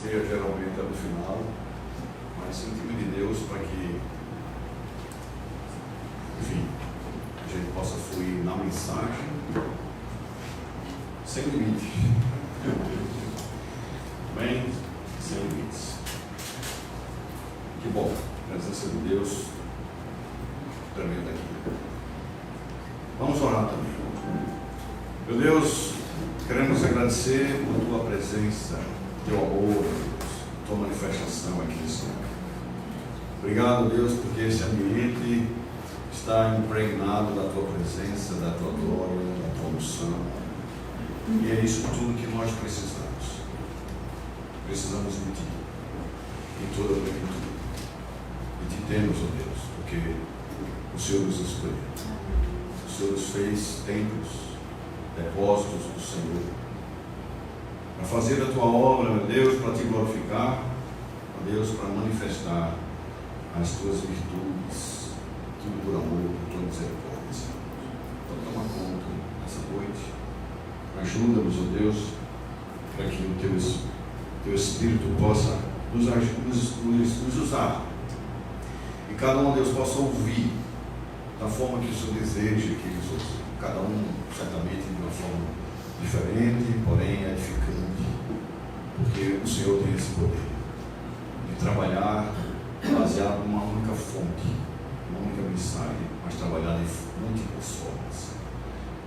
ceia geralmente é no final, mas sentimos de Deus para que, enfim, a gente possa fluir na mensagem sem limites. Amém? Sem limites. Que bom, a presença de Deus tremenda aqui. Vamos orar também. Meu Deus, queremos agradecer por tua presença, teu amor, Deus, tua manifestação aqui nesse lugar. Obrigado, Deus, porque esse ambiente está impregnado da tua presença, da tua glória, da tua unção. E é isso tudo que nós precisamos. Precisamos de ti, em toda a plenitude. E te temos, ó Deus, porque o Senhor nos escolheu. O Senhor nos fez templos, depósitos do Senhor, para fazer a tua obra, meu Deus, para te glorificar, ó Deus, para manifestar as tuas virtudes, tudo por amor, por tua misericórdia, Senhor. Então toma conta nessa noite, ajuda-nos, ó Deus, para que o teu Espírito possa nos usar, e cada um, Deus, possa ouvir da forma que o Senhor deseja que eles ouçam, cada um certamente de uma forma diferente, porém edificante, porque o Senhor tem esse poder de trabalhar baseado numa única fonte, uma única mensagem, mas trabalhar de múltiplas formas.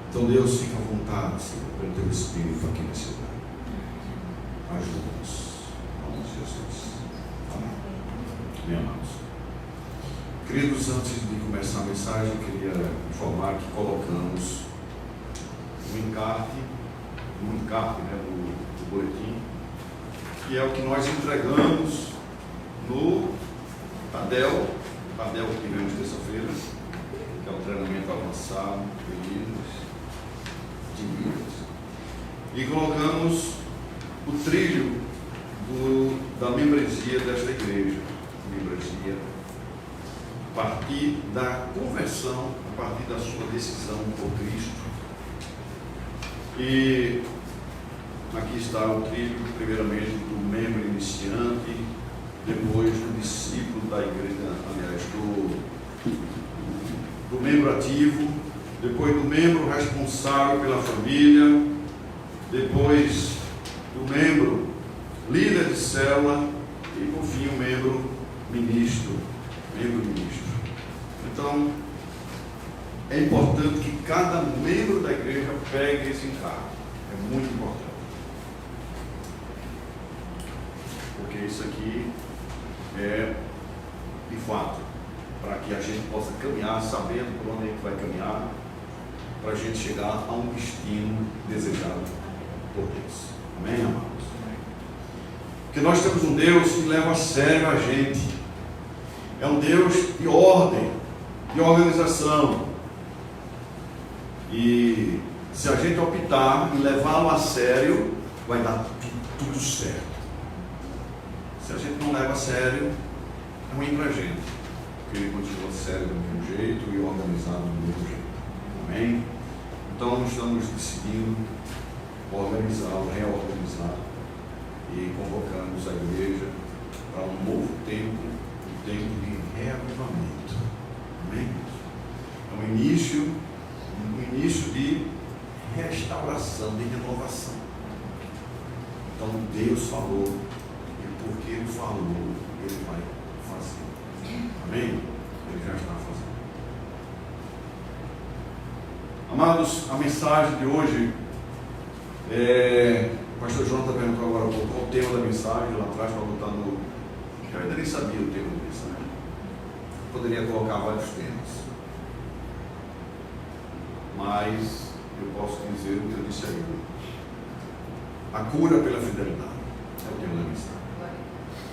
Então, Deus, fica à vontade, Senhor, pelo teu Espírito aqui nesse lugar. Ajuda-nos, em nome de Jesus. Amém. Bem amados. Queridos, antes de começar a mensagem, eu queria informar que colocamos um encarte do boletim, que é o que nós entregamos no Tadel que tivemos terça-feira, que é o treinamento avançado de líderes. E colocamos o trilho da membresia desta igreja, membresia a partir da conversão, a partir da sua decisão por Cristo. E aqui está o trilho, primeiramente, do membro iniciante, depois do discípulo da igreja, aliás, do membro ativo, depois do membro responsável pela família, depois do membro líder de célula e, por fim, o membro ministro. Então, é importante que cada membro da igreja pegue esse encargo. É muito importante. Porque isso aqui é, de fato, para que a gente possa caminhar, sabendo por onde a gente vai caminhar, para a gente chegar a um destino desejado por Deus. Amém, amados? Porque nós temos um Deus que leva a sério a gente. É um Deus de ordem, de organização. E se a gente optar em levá-lo a sério, vai dar tudo certo. Se a gente não leva a sério, é ruim para a gente, porque ele continua sério do mesmo jeito e organizado do mesmo jeito. Amém? Então estamos decidindo reorganizar e convocamos a igreja para um novo tempo, um tempo de reavivamento. Amém? É um início de restauração, de renovação. Então Deus falou, e porque Ele falou, Ele vai fazer. Amém? Ele já está fazendo. Amados, a mensagem de hoje o pastor Jonathan perguntou agora qual o tema da mensagem, lá atrás para botar no... Eu ainda nem sabia o tema da mensagem. Poderia colocar vários temas, mas eu posso dizer o que eu disse aí. A cura pela fidelidade é o tema da mensagem.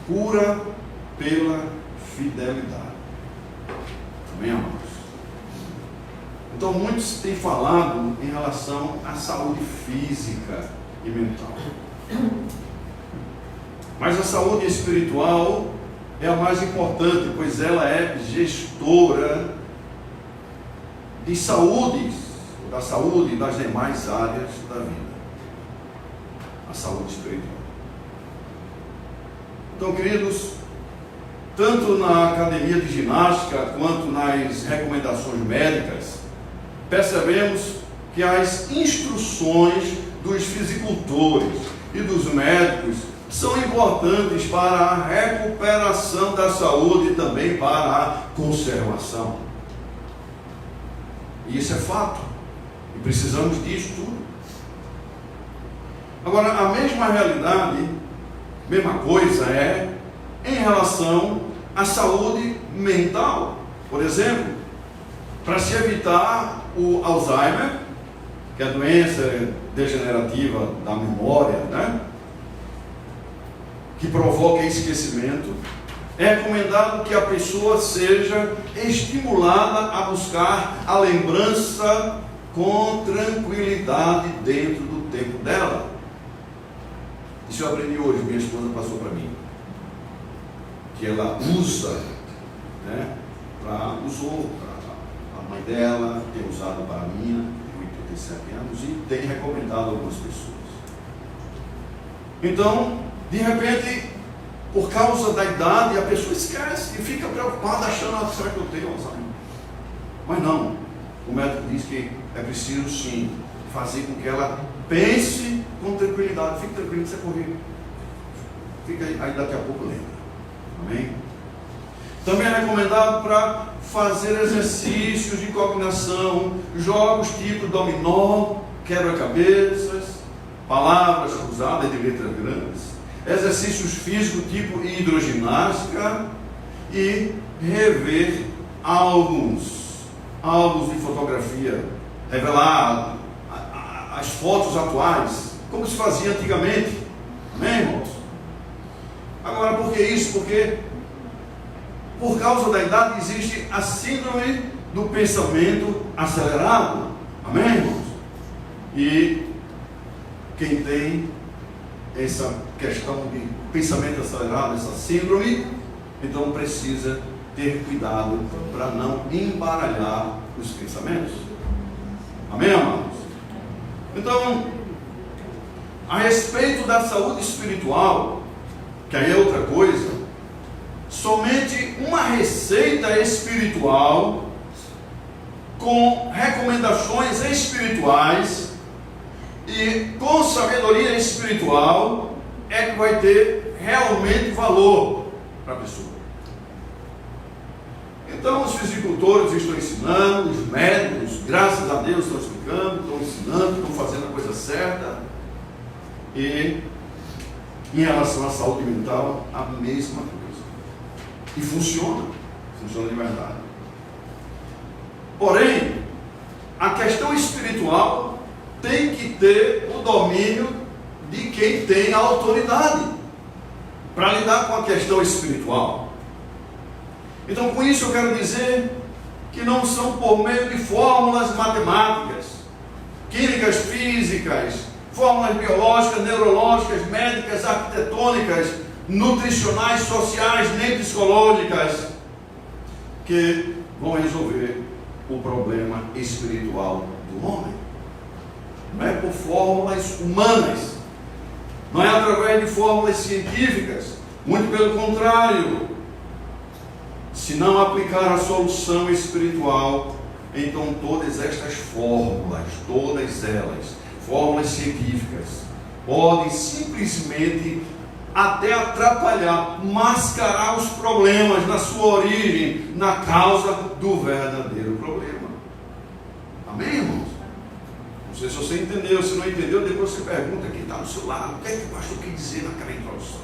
Cura pela fidelidade. Amém, amados? Então, muitos têm falado em relação à saúde física e mental. Mas a saúde espiritual é a mais importante, pois ela é gestora de saúde, da saúde e das demais áreas da vida. A saúde espiritual. Então, queridos, tanto na academia de ginástica quanto nas recomendações médicas, percebemos que as instruções dos fisicultores e dos médicos são importantes para a recuperação da saúde e também para a conservação. E isso é fato. E precisamos disso tudo. Agora, a mesma realidade, mesma coisa é em relação à saúde mental. Por exemplo, para se evitar o Alzheimer, que é a doença degenerativa da memória, né? Que provoca esquecimento, é recomendado que a pessoa seja estimulada a buscar a lembrança com tranquilidade dentro do tempo dela. Isso eu aprendi hoje, minha esposa passou para mim. Que ela usa, né, usou para a mãe dela, tem usado para a minha, de 87 anos, e tem recomendado a algumas pessoas. Então, de repente, por causa da idade, a pessoa esquece e fica preocupada achando, será que eu tenho Alzheimer? Mas não, o médico diz que é preciso sim fazer com que ela pense com tranquilidade. Fique tranquilo que você correr. Fica aí daqui a pouco lembra. Amém? Também é recomendado para fazer exercícios de cognição, jogos tipo dominó, quebra-cabeças, palavras cruzadas de letras grandes, exercícios físicos tipo hidroginástica e rever álbuns de fotografia, revelar as fotos atuais, como se fazia antigamente. Amém, irmãos? Agora, por que isso? Porque por causa da idade existe a síndrome do pensamento acelerado. Amém, irmãos? E quem tem essa questão de pensamento acelerado, essa síndrome, então precisa ter cuidado para não embaralhar os pensamentos. Amém, amados? Então, a respeito da saúde espiritual, que aí é outra coisa, somente uma receita espiritual com recomendações espirituais e com sabedoria espiritual é que vai ter realmente valor para a pessoa. Então os fisicultores estão ensinando, os médicos, graças a Deus, estão explicando, estão ensinando, estão fazendo a coisa certa. E em relação à saúde mental, a mesma coisa. E funciona de verdade. Porém, a questão espiritual tem que ter o domínio de quem tem a autoridade para lidar com a questão espiritual. Então, com isso eu quero dizer que não são por meio de fórmulas matemáticas, químicas, físicas, fórmulas biológicas, neurológicas, médicas, arquitetônicas, nutricionais, sociais, nem psicológicas, que vão resolver o problema espiritual do homem. Não é por fórmulas humanas, não é através de fórmulas científicas, muito pelo contrário. Se não aplicar a solução espiritual, então todas estas fórmulas, todas elas, fórmulas científicas, podem simplesmente até atrapalhar, mascarar os problemas na sua origem, na causa do verdadeiro problema. Amém, irmãos? Não sei se você entendeu. Se não entendeu, depois você pergunta quem está do seu lado, o que é que o pastor quer dizer naquela introdução.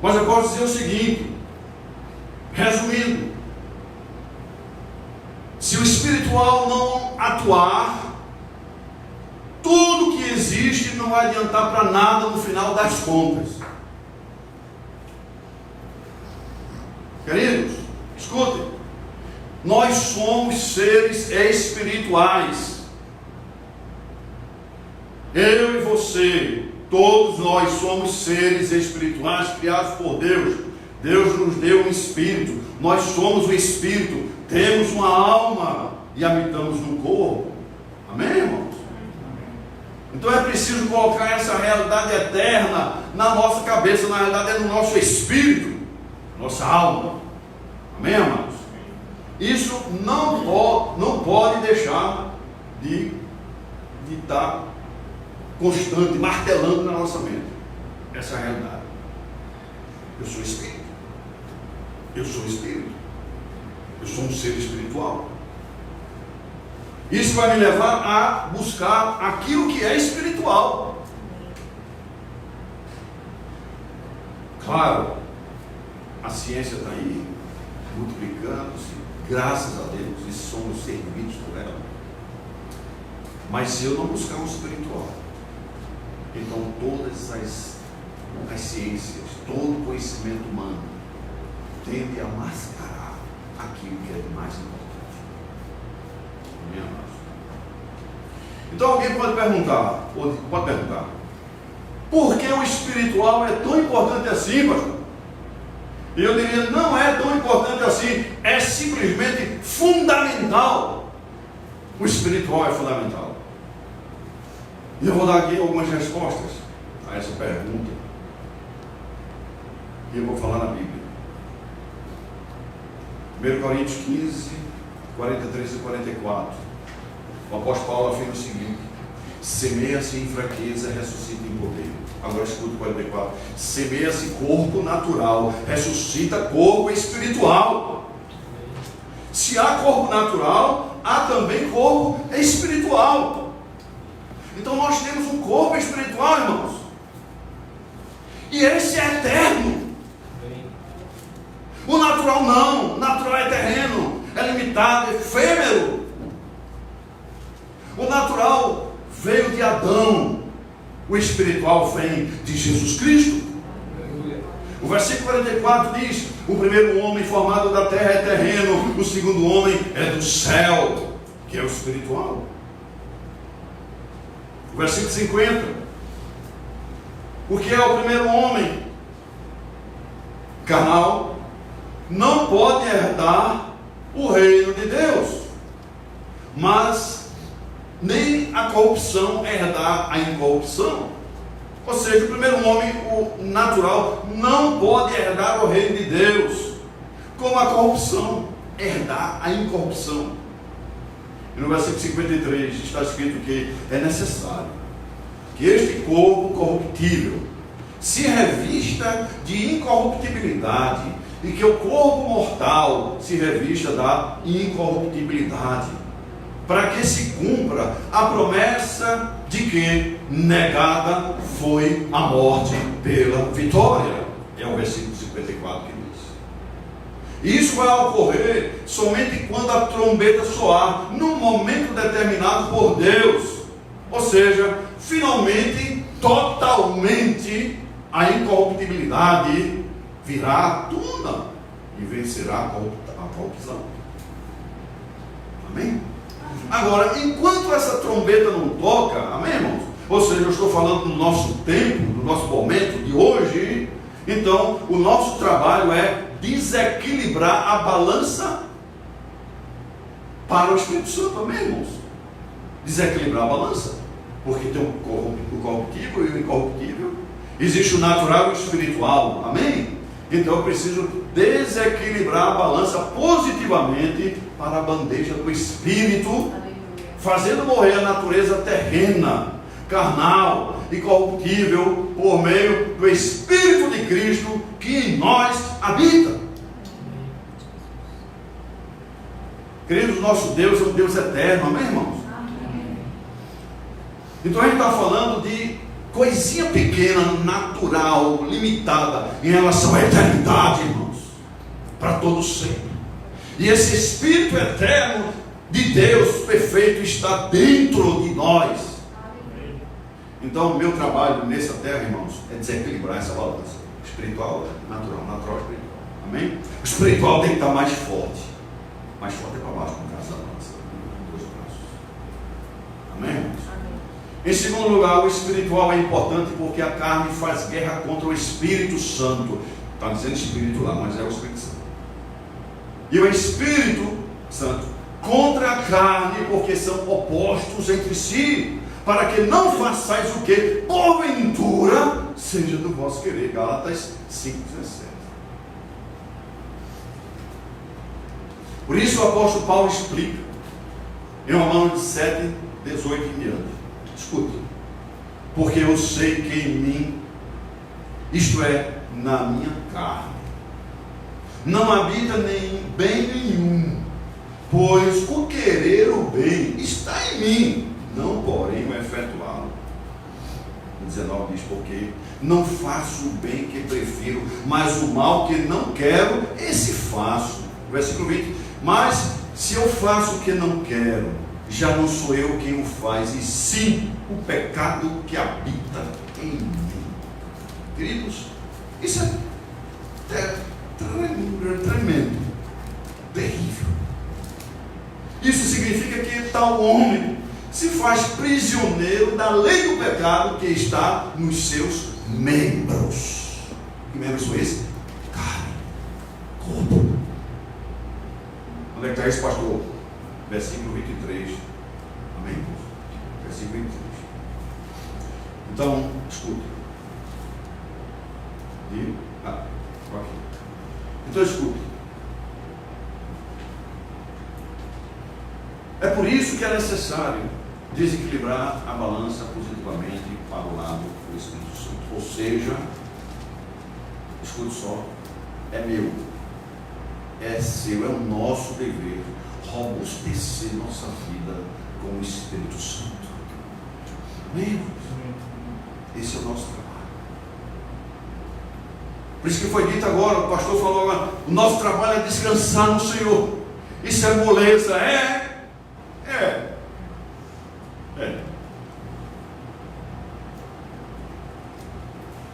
Mas eu posso dizer o seguinte, resumindo, se o espiritual não atuar, tudo que existe não vai adiantar para nada no final das contas. Queridos, escutem, nós somos seres espirituais. Eu e você, todos nós somos seres espirituais criados por Deus. Deus nos deu um espírito, nós somos o espírito, temos uma alma e habitamos no corpo. Amém, irmãos? Então é preciso colocar essa realidade eterna na nossa cabeça, na realidade é no nosso espírito, nossa alma. Amém, amados? Isso não pode deixar de estar constante, martelando na nossa mente. Essa é a realidade. Eu sou espírito. Eu sou espírito. Eu sou um ser espiritual. Isso vai me levar a buscar aquilo que é espiritual. Claro, a ciência está aí, multiplicando-se, graças a Deus, e somos servidos por ela. Mas se eu não buscar o espiritual, então todas as ciências, todo o conhecimento humano tende a mascarar aquilo que é de mais importante. Amém, amados? Então alguém pode perguntar, por que o espiritual é tão importante assim, pastor? E eu diria, não é tão importante assim, é simplesmente fundamental. O espiritual é fundamental. E eu vou dar aqui algumas respostas a essa pergunta. E eu vou falar na Bíblia. 1 Coríntios 15, 43 e 44. O apóstolo Paulo afirma o seguinte: semeia-se em fraqueza, ressuscita em poder. Agora escuta o 44. Semeia-se corpo natural, ressuscita corpo espiritual. Se há corpo natural, há também corpo espiritual. Então nós temos um corpo espiritual, irmãos. E esse é eterno. O natural não. O natural é terreno, é limitado, é efêmero. O natural veio de Adão. O espiritual vem de Jesus Cristo. O versículo 44 diz: o primeiro homem formado da terra é terreno, o segundo homem é do céu, que é o espiritual. O versículo 50: o que é o primeiro homem? Carnal, não pode herdar o reino de Deus, mas nem a corrupção herdar a incorrupção. Ou seja, o primeiro homem, o natural, não pode herdar o reino de Deus, como a corrupção herdar a incorrupção. E no versículo 53 está escrito que é necessário que este corpo corruptível se revista de incorruptibilidade e que o corpo mortal se revista da incorruptibilidade, para que se cumpra a promessa de que negada foi a morte pela vitória. É o versículo 54 que diz. Isso vai ocorrer somente quando a trombeta soar, num momento determinado por Deus. Ou seja, finalmente, totalmente, a incorruptibilidade virá à tona e vencerá a corrupção. Amém? Agora, enquanto essa trombeta não toca, amém, irmãos? Ou seja, eu estou falando do nosso tempo, do nosso momento de hoje. Então, o nosso trabalho é desequilibrar a balança para o Espírito Santo, amém, irmãos? Desequilibrar a balança, porque tem o corruptível e o incorruptível, existe o natural e o espiritual, amém? Então eu preciso desequilibrar a balança positivamente para a bandeja do Espírito, fazendo morrer a natureza terrena, carnal e corruptível por meio do Espírito de Cristo que em nós habita. Queridos, nosso Deus é um Deus eterno, amém, irmãos? Então a gente está falando de coisinha pequena, natural, limitada, em relação à eternidade, irmãos, para todos sempre. E esse Espírito eterno de Deus perfeito está dentro de nós. Então o meu trabalho nessa terra, irmãos, é desequilibrar essa balança. Espiritual, natural, natural, espiritual. Amém? O espiritual tem que estar mais forte. Mais forte é para baixo, no caso da balança. Com 2 braços. Amém, irmãos? Em segundo lugar, o espiritual é importante porque a carne faz guerra contra o Espírito Santo. Está dizendo Espírito lá, mas é o Espírito Santo. E o Espírito Santo contra a carne, porque são opostos entre si. para que não façais o que, porventura, seja do vosso querer. Gálatas 5,17. Por isso o apóstolo Paulo explica, em Romanos 7, 18 em diante. Escuta. Porque eu sei que em mim, isto é, na minha carne, não habita nem bem nenhum, pois o querer o bem está em mim, não porém o efetuá-lo. 19 diz, porque não faço o bem que prefiro, mas o mal que não quero, esse faço. Versículo 20, mas se eu faço o que não quero, já não sou eu quem o faz, e sim o pecado que habita em mim. Queridos, isso é tremendo, terrível. Isso significa que tal homem se faz prisioneiro da lei do pecado que está nos seus membros. Que membros são esses? Carne, corpo. Onde é que está isso, pastor? Versículo 23. Amém? Versículo 23. Então, escuta. Aqui. Então, escuta. É por isso que é necessário desequilibrar a balança positivamente para o lado do Espírito Santo. Ou seja, escute só, é meu, é seu, é o nosso dever robustecer nossa vida com o Espírito Santo. Amém? Esse é o nosso trabalho. Por isso que foi dito agora, o pastor falou agora, o nosso trabalho é descansar no Senhor. Isso é moleza,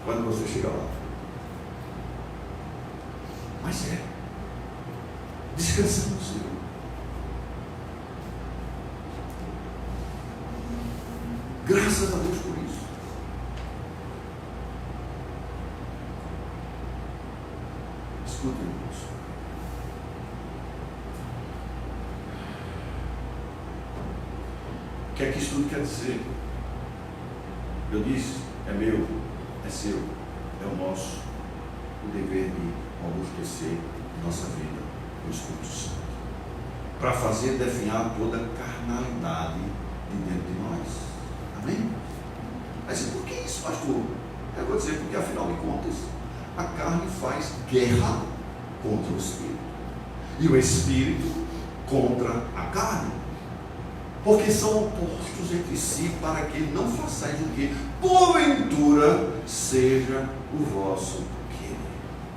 quando você chega lá. Mas descansar no Senhor. Graças a Deus por isso. Escutem, irmãos. O que é que isso tudo quer dizer? Eu disse, é meu, é seu, é o nosso, o dever de robustecer nossa vida no Espírito Santo, para fazer definhar toda a carnalidade de dentro de nós. Amém? Mas por que isso, pastor? Eu vou dizer porque, afinal de contas, a carne faz guerra contra o Espírito e o Espírito contra a carne, porque são opostos entre si, para que não façais o que porventura seja o vosso querer.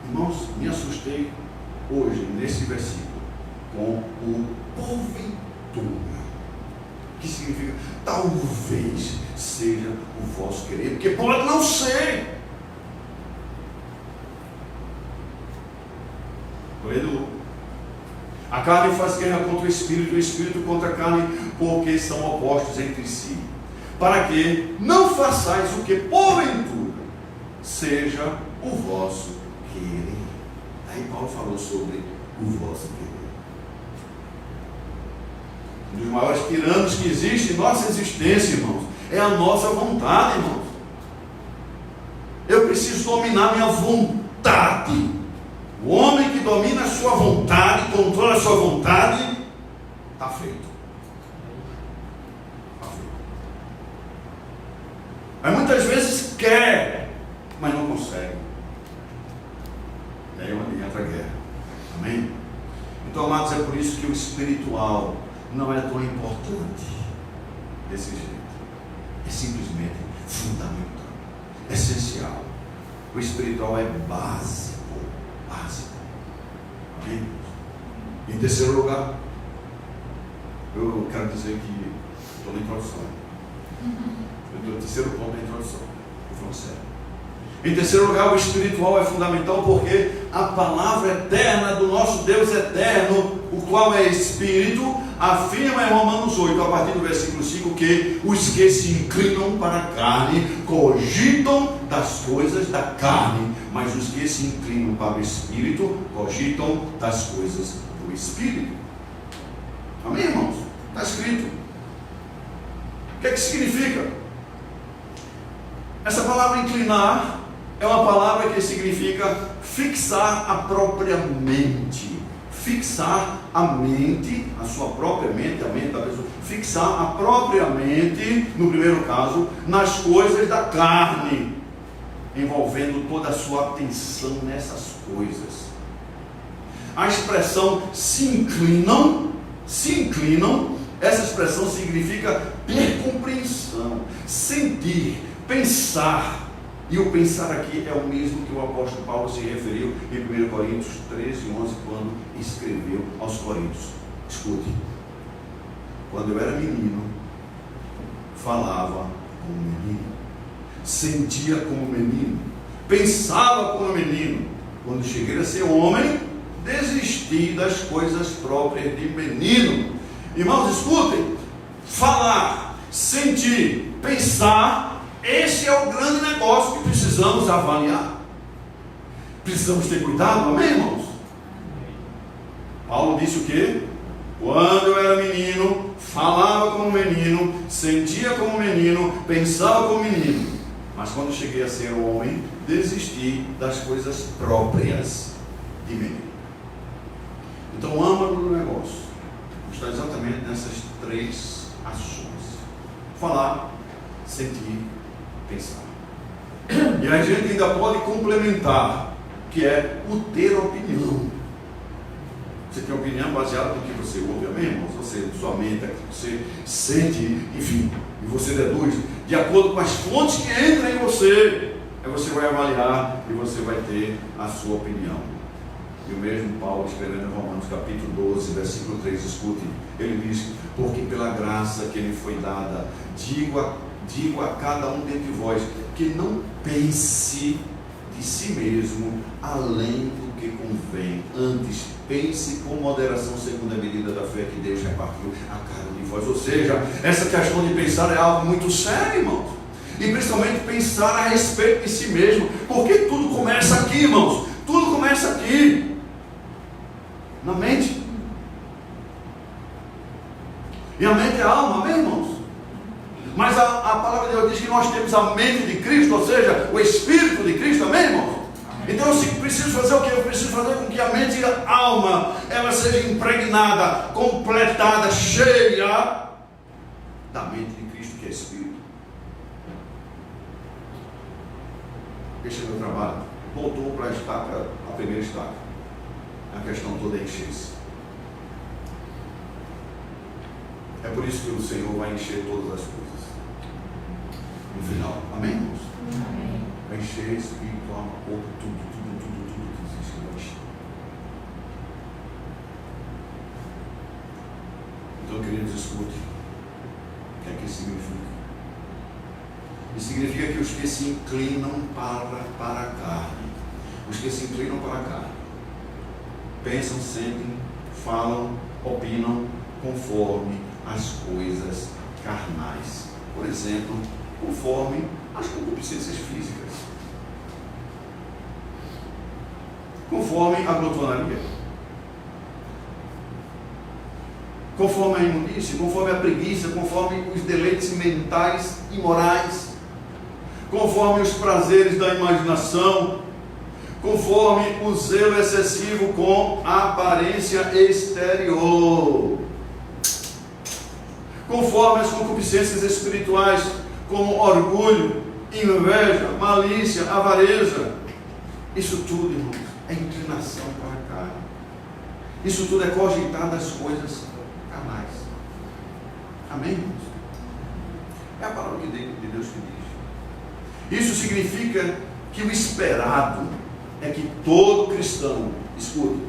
Irmãos, me assustei hoje nesse versículo com o porventura, que significa talvez seja o vosso querer, porque pode não ser. A carne faz guerra contra o Espírito contra a carne, porque são opostos entre si, para que não façais o que porventura seja o vosso querer. Aí Paulo falou sobre o vosso querer. Um dos maiores tiranos que existe em nossa existência, irmãos, é a nossa vontade, irmãos. Eu preciso dominar minha vontade. O homem que domina a sua vontade, controla a sua vontade, está feito. Está feito. Mas muitas vezes quer, mas não consegue. É onde entra a guerra. Amém? Então, amados, é por isso que o espiritual não é tão importante desse jeito. É simplesmente fundamental, essencial. O espiritual é básico. Amém? Em terceiro lugar, eu quero dizer que estou na introdução. O terceiro ponto da introdução. Estou falando sério. Em terceiro lugar, o espiritual é fundamental porque a palavra eterna do nosso Deus eterno, o qual é Espírito, afirma em Romanos 8, a partir do versículo 5, que os que se inclinam para a carne cogitam das coisas da carne, mas os que se inclinam para o Espírito cogitam das coisas do Espírito. Amém, irmãos? Está escrito. O que é que significa? Essa palavra inclinar é uma palavra que significa fixar a própria mente. Fixar a mente, a sua própria mente, a mente da pessoa. Fixar a própria mente, no primeiro caso, nas coisas da carne, envolvendo toda a sua atenção nessas coisas. A expressão se inclinam, essa expressão significa ter compreensão, sentir, pensar. E o pensar aqui é o mesmo que o apóstolo Paulo se referiu em 1 Coríntios 13, 11, quando escreveu aos Coríntios. Escute, quando eu era menino, falava como menino, sentia como menino, pensava como menino. Quando cheguei a ser homem, desisti das coisas próprias de menino. Irmãos, escutem, falar, sentir, pensar, esse é o grande negócio que precisamos avaliar. Precisamos ter cuidado, amém, irmãos? Paulo disse o quê? Quando eu era menino, falava como menino, sentia como menino, pensava como menino. Mas quando cheguei a ser homem, desisti das coisas próprias de menino. Então o âmago do negócio está exatamente nessas três ações: falar, sentir, pensar. E a gente ainda pode complementar, que é o ter opinião. Você tem opinião baseada no que você ouve, amém, irmãos? Você, sua mente, você sente, enfim, e você deduz de acordo com as fontes que entram em você. Aí você vai avaliar e você vai ter a sua opinião. E o mesmo Paulo, escrevendo em Romanos capítulo 12, versículo 3, escute, ele diz: porque pela graça que lhe foi dada, digo a cada um dentre vós, que não pense de si mesmo além do que convém, antes pense com moderação segundo a medida da fé que Deus repartiu a cada um de vós. Ou seja, essa questão de pensar é algo muito sério, irmãos, e principalmente pensar a respeito de si mesmo, porque tudo começa aqui, irmãos, tudo começa aqui, na mente. E a mente é a alma, amém, irmãos? Mas a palavra de Deus diz que nós temos a mente de Cristo, ou seja, o Espírito de Cristo, amém, irmãos? Então eu preciso fazer o quê? Eu preciso fazer com que a mente e a alma, ela seja impregnada, completada, cheia da mente de Cristo, que é Espírito. Este é meu trabalho. Voltou para a estaca, a primeira estaca. A questão toda é encher-se. É por isso que o Senhor vai encher todas as coisas no final, amém, irmãos? Amém. Vai encher espírito, alma, corpo, tudo que existe, vai encher. Então, queridos, escute o que é que isso significa. Isso significa que os que se inclinam para a carne, os que se inclinam para a carne, pensam, sentem, falam, opinam conforme as coisas carnais. Por exemplo, conforme as concupiscências físicas, conforme a glutonaria, conforme a imundície, conforme a preguiça, conforme os deleites mentais e morais, conforme os prazeres da imaginação, conforme o zelo excessivo com a aparência exterior, conforme as concupiscências espirituais, como orgulho, inveja, malícia, avareza. Isso tudo, irmãos, é inclinação para a carne. Isso tudo é cogitar das coisas carnais. Amém, irmãos? É a palavra de Deus que diz. Isso significa que o esperado é que todo cristão, escute,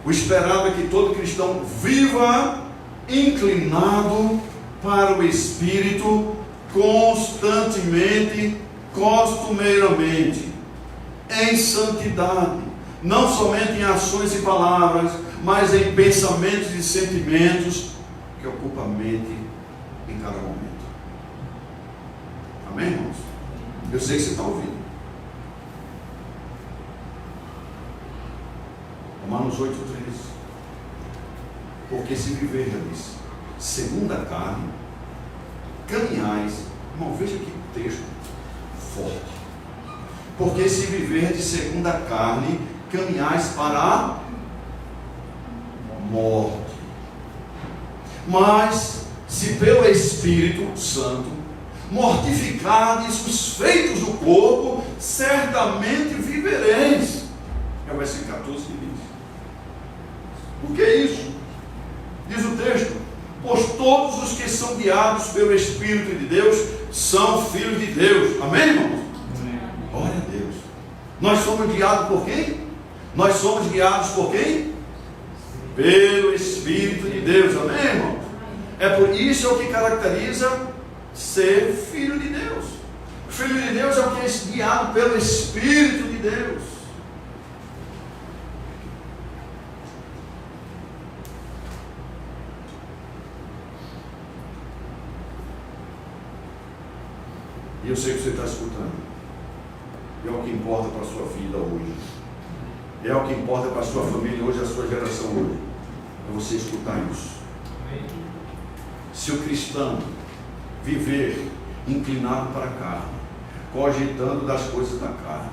o esperado é que todo cristão viva inclinado para o Espírito constantemente, costumeiramente, em santidade, não somente em ações e palavras, mas em pensamentos e sentimentos que ocupam a mente em cada momento. Amém, irmãos? Eu sei que você está ouvindo. Romanos 8:13. Porque se viverdes segundo a carne, caminhais. Irmão, veja que texto forte. Porque se viverdes segundo a carne, caminhais para a morte. Mas, se pelo Espírito Santo mortificardes os feitos do corpo, certamente vivereis. É o versículo 14 que diz. O que é isso? Diz o texto: pois todos os que são guiados pelo Espírito de Deus são filhos de Deus. Amém, irmãos? Glória a Deus. Nós somos guiados por quem? Nós somos guiados por quem? Pelo Espírito de Deus. Amém, irmão? É por isso o que caracteriza ser filho de Deus. Filho de Deus é o que é guiado pelo Espírito de Deus. E eu sei que você está escutando. E é o que importa para a sua vida hoje. E é o que importa para a sua família hoje, a sua geração hoje. É você escutar isso. Se o cristão viver inclinado para a carne, cogitando das coisas da carne,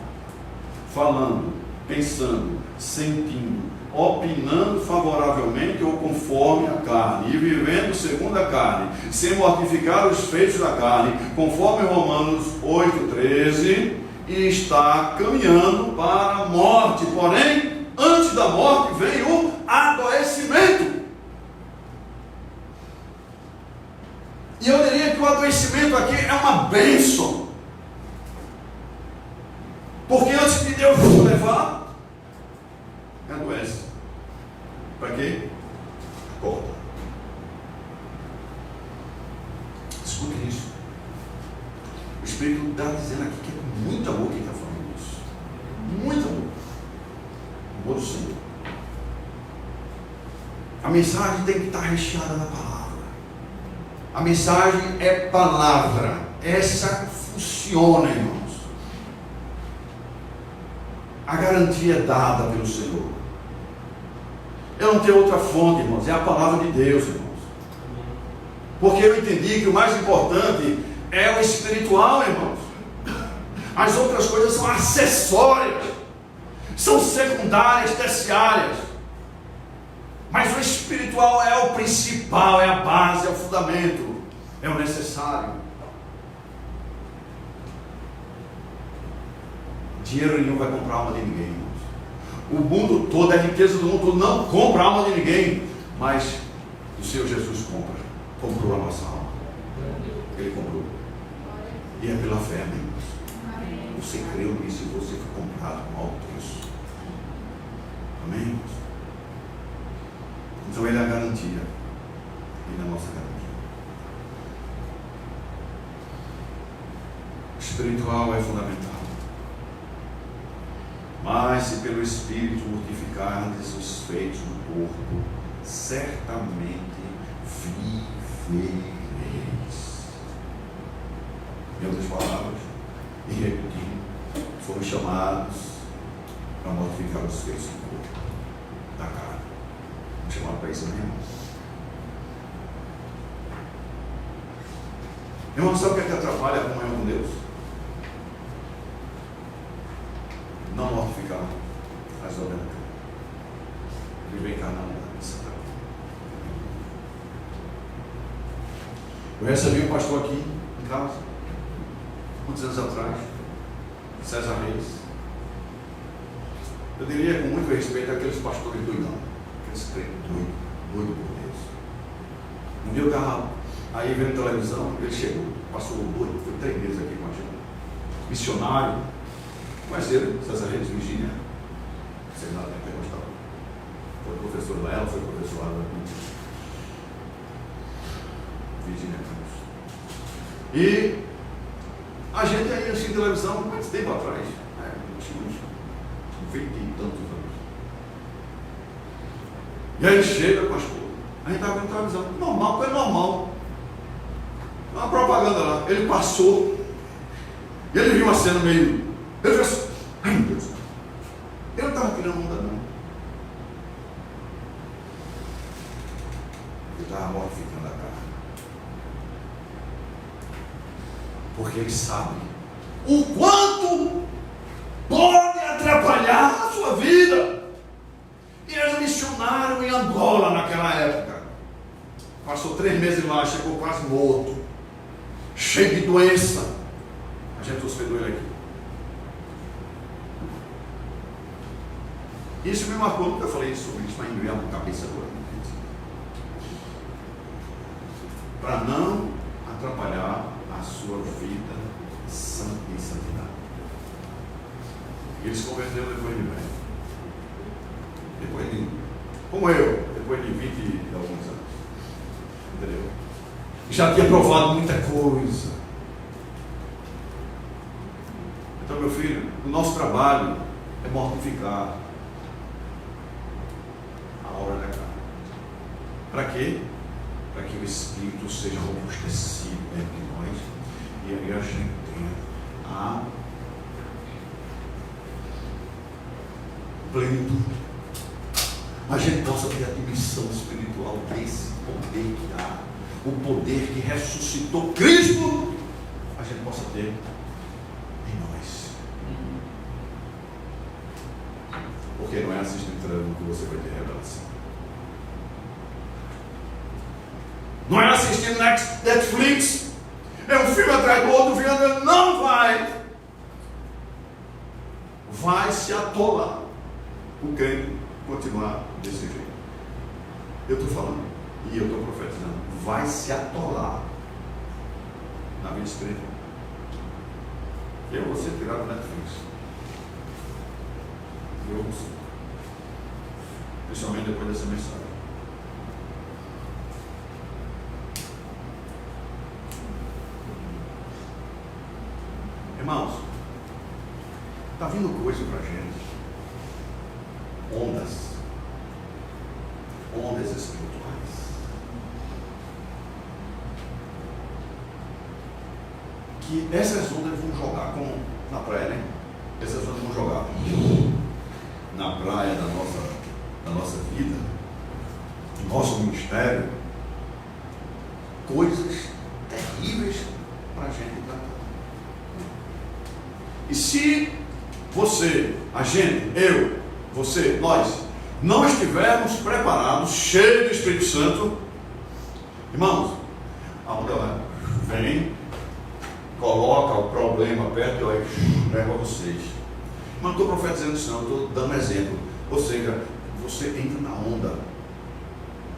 falando, pensando, sentindo, opinando favoravelmente ou conforme a carne, e vivendo segundo a carne, sem mortificar os feitos da carne, conforme Romanos 8,13, e está caminhando para a morte. Porém, antes da morte vem o adoecimento. E eu diria que o adoecimento aqui é uma bênção. Porque antes de Deus nos levar, adoece. Para quê? Acorda. Escute isso. O Espírito está dizendo aqui que é com muito amor que ele está falando isso. Muito amor. Amor do Senhor. A mensagem tem que estar recheada na palavra. A mensagem é palavra. Essa funciona, irmãos. A garantia é dada pelo Senhor. Eu não tenho outra fonte, irmãos. É a palavra de Deus, irmãos. Porque eu entendi que o mais importante é o espiritual, irmãos. As outras coisas são acessórias. São secundárias, terciárias. Mas o espiritual é o principal, é a base, é o fundamento, é o necessário. Dinheiro nenhum vai comprar a alma de ninguém, irmãos. O mundo todo, a riqueza do mundo todo não compra a alma de ninguém, mas o Senhor Jesus comprou a nossa alma. Ele comprou. E é pela fé, irmãos. Você creu nisso e você foi comprado com alto preço. Amém, irmãos? Então ele é a garantia. Ele é a nossa garantia. O espiritual é fundamental. Mas se pelo Espírito mortificardes os feitos do corpo, certamente vivereis. Em outras palavras, e repetindo, fomos chamados para mortificar os feitos do corpo, da carne. Chamado para isso mesmo. Irmão, sabe o que é que atrapalha a comunhão com Deus? Não mortificar as obras da carne. Viver encarnado nessa carne. Eu recebi um pastor aqui em casa, muitos anos atrás, César Reis. Eu diria com muito respeito àqueles pastores doidão. Esse crente doido por Deus. Um dia eu estava aí vendo televisão, ele chegou, passou doido, foi 3 meses aqui com a gente. Missionário, mas ele, César Reis, Virgínia, sei lá, tem que gostar. Foi professor lá, ela foi professora da Virgínia Campos. E a gente aí assistindo televisão, quanto tempo atrás? Uns 20 e tantos anos. E aí chega com a esposa. A gente estava vendo televisão. Normal, foi normal. Uma propaganda lá. Ele passou. E ele viu uma cena meio. Ele fez assim. Ai meu Deus. Ele não estava querendo onda, não. Ele estava mortificando a carne. porque Ele sabe o quanto pode atrapalhar a sua vida. E era missionário em Angola naquela época. Passou 3 meses lá, chegou quase morto, cheio de doença. A gente hospedou ele aqui. Isso me marcou, nunca falei sobre isso, mas me veio na cabeça agora. Para não atrapalhar a sua vida santa em santidade. E ele se converteu depois de velho. Depois de, como eu, depois de 20 e alguns anos. Entendeu? Já tinha provado muita coisa. Então, meu filho, o nosso trabalho é mortificar a obra da carne. Para quê? Para que o Espírito seja robustecido entre nós e aí a gente tenha a plenitude. A gente possa ter a dimensão espiritual desse poder que há, o poder que ressuscitou Cristo, a gente possa ter em nós. Porque não é assistindo treino que você vai ter revelação. Não é assistindo Netflix, é um filme atrás do outro, vendo, não vai se atolar o crente continuar desse jeito. Eu estou falando, e eu estou profetizando, vai se atolar na vida espiritual. Eu vou ser tirado do Netflix. Eu vou ser. Principalmente depois dessa mensagem. Irmãos, está vindo coisa para a gente. Ondas espirituais. Que essas ondas vão jogar como na praia, né? Essas ondas vão jogar na praia da nossa vida, do nosso ministério, coisas terríveis para a gente tratar. E se você, a gente, eu, você, nós, não estivermos preparados, cheios do Espírito Santo, irmãos, a onda vem, coloca o problema perto e leva vocês. Mas não estou profetizando isso não, estou dando um exemplo. Ou seja, você entra na onda.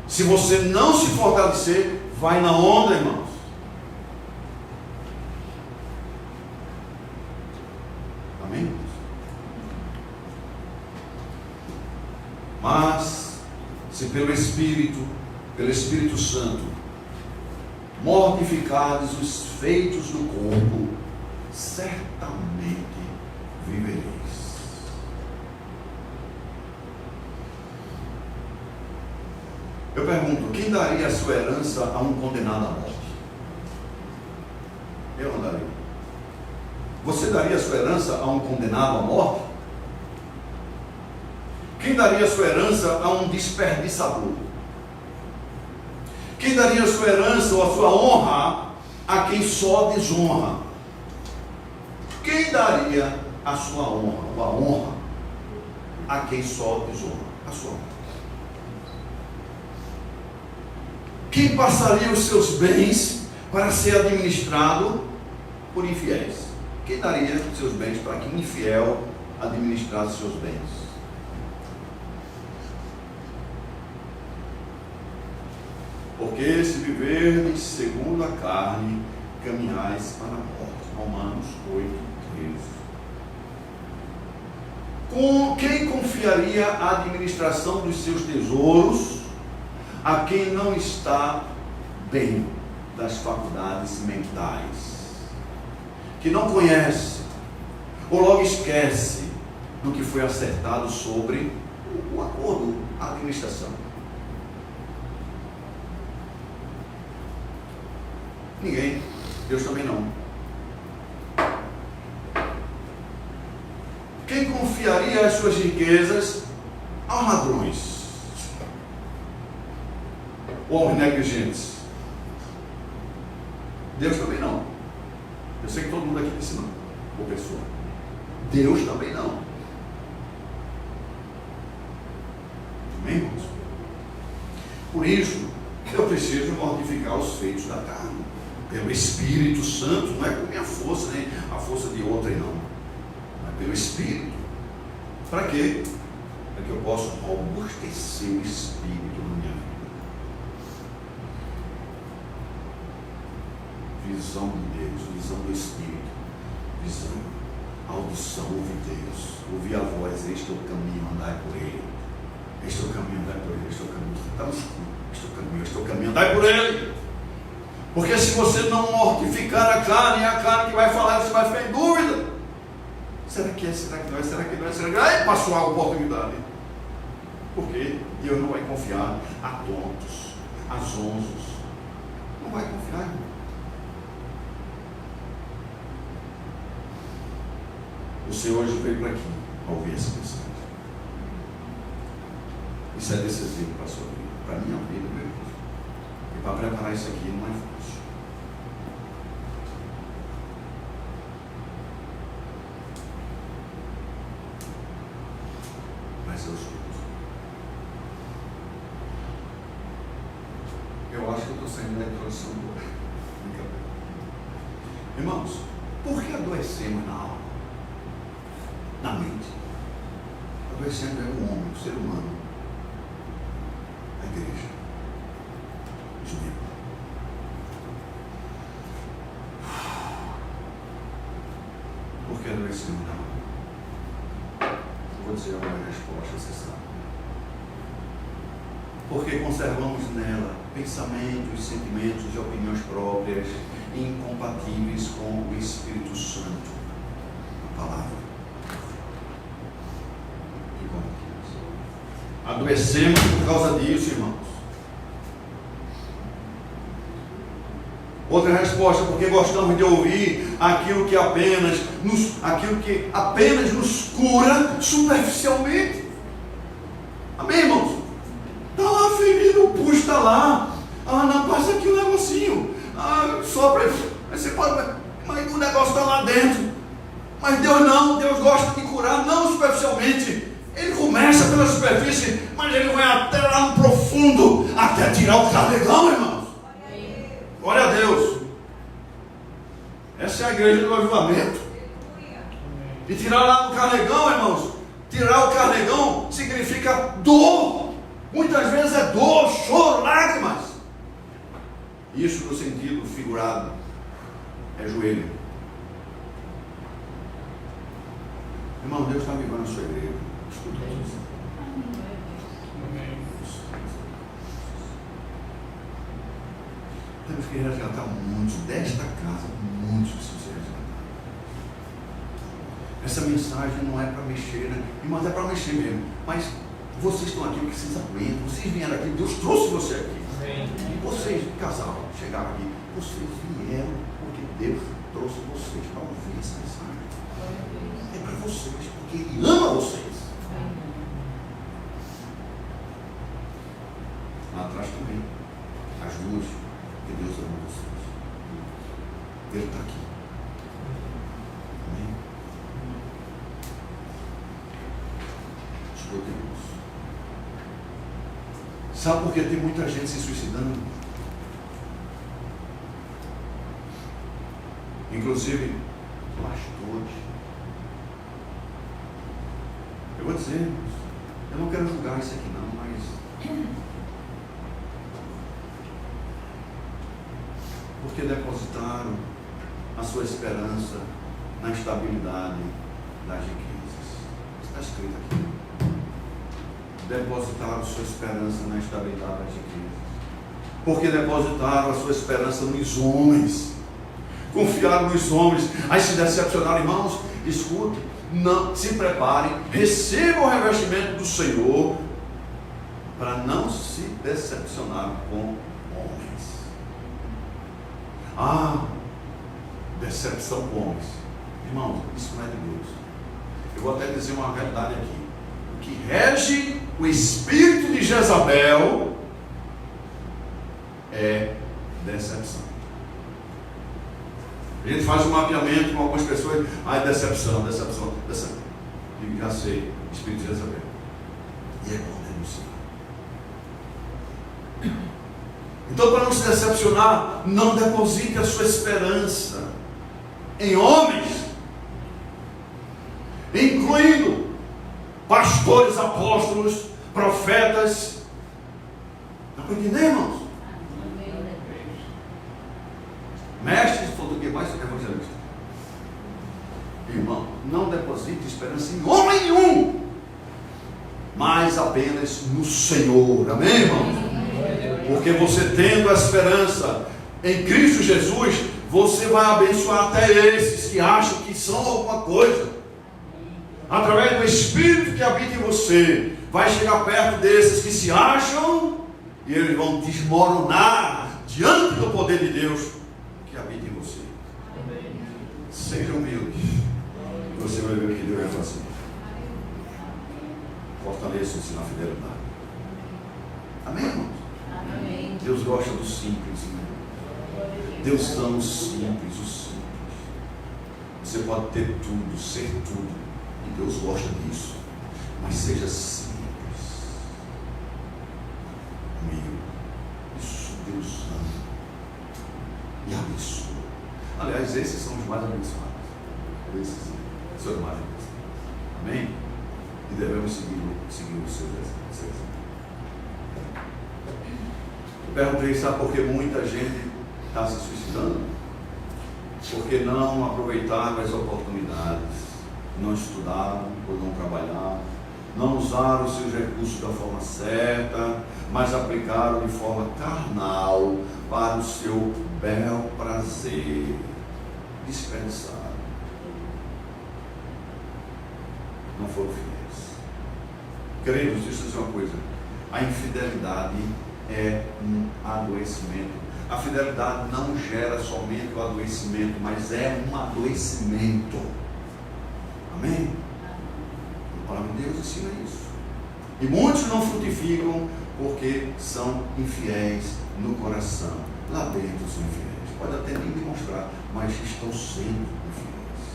Se você não se fortalecer, vai na onda, irmãos. Amém? Mas, se pelo Espírito Santo, mortificados os feitos do corpo, certamente vivereis. Eu pergunto, quem daria a sua herança a um condenado à morte? Eu não daria. Você daria a sua herança a um condenado à morte? Quem daria a sua herança a um desperdiçador? Quem daria a sua herança ou a sua honra a quem só desonra? Quem daria a sua honra ou a honra a quem só desonra? A sua honra. Quem passaria os seus bens para ser administrado por infiéis? Quem daria os seus bens para que um infiel administrasse seus bens? Porque se viverdes segundo a carne, caminhais para a morte. Romanos 8:13. Com quem confiaria a administração dos seus tesouros a quem não está bem das faculdades mentais, que não conhece, ou logo esquece do que foi acertado sobre o acordo, a administração? Ninguém. Deus também não. Quem confiaria as suas riquezas aos ladrões ou aos negligentes? Deus também não. Eu sei que todo mundo aqui disse não, ou pessoa. Deus também não. Amém, irmãos? Por isso, eu preciso mortificar os feitos da carne, pelo Espírito Santo, não é com minha força, nem a força de outrem, não. Mas pelo Espírito. Para quê? Para que eu possa robustecer o Espírito na minha vida. Visão de Deus, visão do Espírito, visão, audição, ouvir Deus, ouvir a voz, este é o caminho, andai por ele. Este é o caminho, andai por ele, este é o caminho, está no escuro, este é o caminho, andai por ele. Porque se você não mortificar a carne, é a carne que vai falar, você vai ficar em dúvida. Será que é, será que não é, será que não é, será que não é? Aí passou a oportunidade. Porque Deus não vai confiar a tontos, a zonzos. Não vai confiar, irmão. Você hoje veio para aqui para ouvir essa mensagem. Isso é decisivo para a sua vida, para a minha vida, meu Deus. E para preparar isso aqui não é fácil. Mas eu sou. Eu acho que eu estou saindo da introdução do. Irmãos, por que adoecemos na alma? Na mente. Adoecendo é o homem, o ser humano, a igreja, os membros. Por que adoecemos na alma? Eu vou dizer uma resposta, você sabe. Porque conservamos nela pensamentos, sentimentos e opiniões próprias, incompatíveis com o Espírito Santo, a palavra. Adoecemos por causa disso, irmãos. Outra resposta, porque gostamos de ouvir aquilo que apenas nos cura superficialmente. Amém, irmãos? Está lá ferido, o pus está lá. Ah, não, passa aqui um negocinho. Ah, sopra. Aí você pode, mas o negócio está lá dentro. Mas Deus não, Deus gosta de curar, não superficialmente. Ele começa pela superfície, mas ele vai até lá no profundo, até tirar o carregão, irmãos. Glória a Deus. Essa é a igreja do avivamento. E tirar lá no carregão, irmãos, tirar o carregão significa dor. Muitas vezes é dor, choro, lágrimas. Isso no sentido figurado é joelho. Irmão, Deus está avivando a sua igreja. Escuta isso. Temos que resgatar muitos desta casa, muitos precisam ser resgatados. Essa mensagem não é para mexer, né? Irmãos, é para mexer mesmo. Mas vocês estão aqui porque vocês aguentam. Vocês vieram aqui, Deus trouxe você aqui. E vocês, casal, chegaram aqui. Vocês vieram porque Deus trouxe vocês para ouvir essa mensagem. É para vocês, porque Ele ama vocês. Lá atrás também, as duas, que Deus ama vocês. Ele está aqui. Amém? Escutem isso. Sabe por que tem muita gente se suicidando? Inclusive, pastores. Eu vou dizer, eu não quero julgar isso aqui não, mas porque depositaram a sua esperança na estabilidade das riquezas. Está escrito aqui. Depositaram a sua esperança na estabilidade das riquezas. Porque depositaram a sua esperança nos homens. Confiaram nos homens. Aí se decepcionaram, irmãos, escutem, não se preparem, recebam o revestimento do Senhor para não se decepcionar com homens. Ah, decepção com homens. Irmãos, isso não é de Deus. Eu vou até dizer uma realidade aqui. O que rege o espírito de Jezabel é decepção. A gente faz um mapeamento com algumas pessoas, decepção. E já sei, Espírito de Jezabel. E é bom denunciar. Então, para não se decepcionar, não deposite a sua esperança em homens, incluindo pastores, apóstolos, profetas. Não entendemos, irmãos? Mestres, falou do que mais evangelista. Irmão, não deposite esperança em homem nenhum, mas apenas no Senhor. Amém, irmão? Porque você tendo a esperança em Cristo Jesus, você vai abençoar até esses que acham que são alguma coisa. Através do Espírito que habita em você, vai chegar perto desses que se acham e eles vão desmoronar diante do poder de Deus que habita em você. Seja humilde, você vai ver o que Deus vai fazer. Fortaleça-se na fidelidade. Amém, irmãos? Amém. Deus gosta do simples, irmão. Deus ama o simples, o simples. Você pode ter tudo, ser tudo, e Deus gosta disso. Mas seja simples, humilde. Isso Deus ama e abençoa. Aliás, esses são os mais abençoados. Esses são os mais abençoados. Amém? E devemos seguir o seu exemplo. Eu perguntei, sabe por que muita gente está se suicidando? Porque não aproveitaram as oportunidades, não estudaram ou não trabalharam, não usaram os seus recursos da forma certa, mas aplicaram de forma carnal para o seu bel prazer. Desperdiçaram. Não foram fiéis. Queridos, deixa eu dizer uma coisa. A infidelidade é um adoecimento. A fidelidade não gera somente o adoecimento, mas é um adoecimento. Amém? A palavra de Deus ensina isso. E muitos não frutificam porque são infiéis no coração. Lá dentro são infiéis. Pode até nem demonstrar, mas estão sendo infiéis.